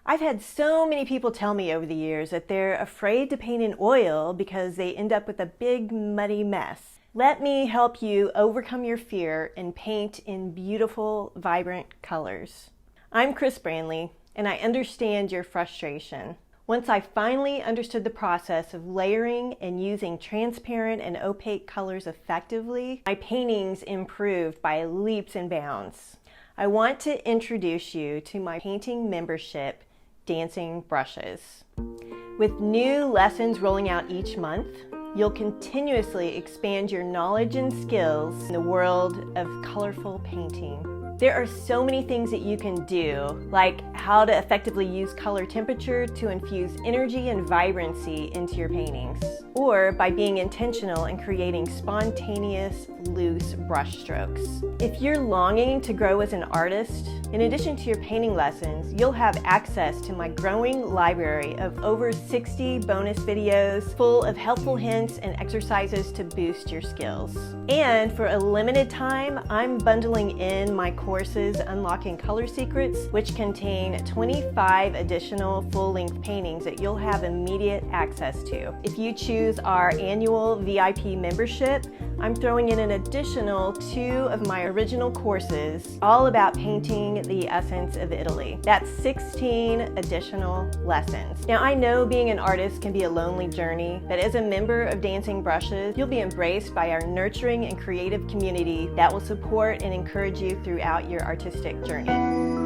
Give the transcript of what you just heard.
I've had so many people tell me over the years that they're afraid to paint in oil because they end up with a big muddy mess. Let me help you overcome your fear and paint in beautiful, vibrant colors. I'm Chris Brandley, and I understand your frustration. Once I finally understood the process of layering and using transparent and opaque colors effectively, my paintings improved by leaps and bounds. I want to introduce you to my painting membership, Dancing Brushes. With new lessons rolling out each month, you'll continuously expand your knowledge and skills in the world of colorful painting. There are so many things that you can do, like how to effectively use color temperature to infuse energy and vibrancy into your paintings, or by being intentional and creating spontaneous, loose brush strokes. If you're longing to grow as an artist, in addition to your painting lessons, you'll have access to my growing library of over 60 bonus videos full of helpful hints and exercises to boost your skills. And for a limited time, I'm bundling in my courses Unlocking Color Secrets, which contain 25 additional full-length paintings that you'll have immediate access to. If you choose our annual VIP membership, I'm throwing in an additional 2 of my original courses all about painting the essence of Italy. That's 16 additional lessons. Now, I know being an artist can be a lonely journey, but as a member of Dancing Brushes, you'll be embraced by our nurturing and creative community that will support and encourage you throughout your artistic journey.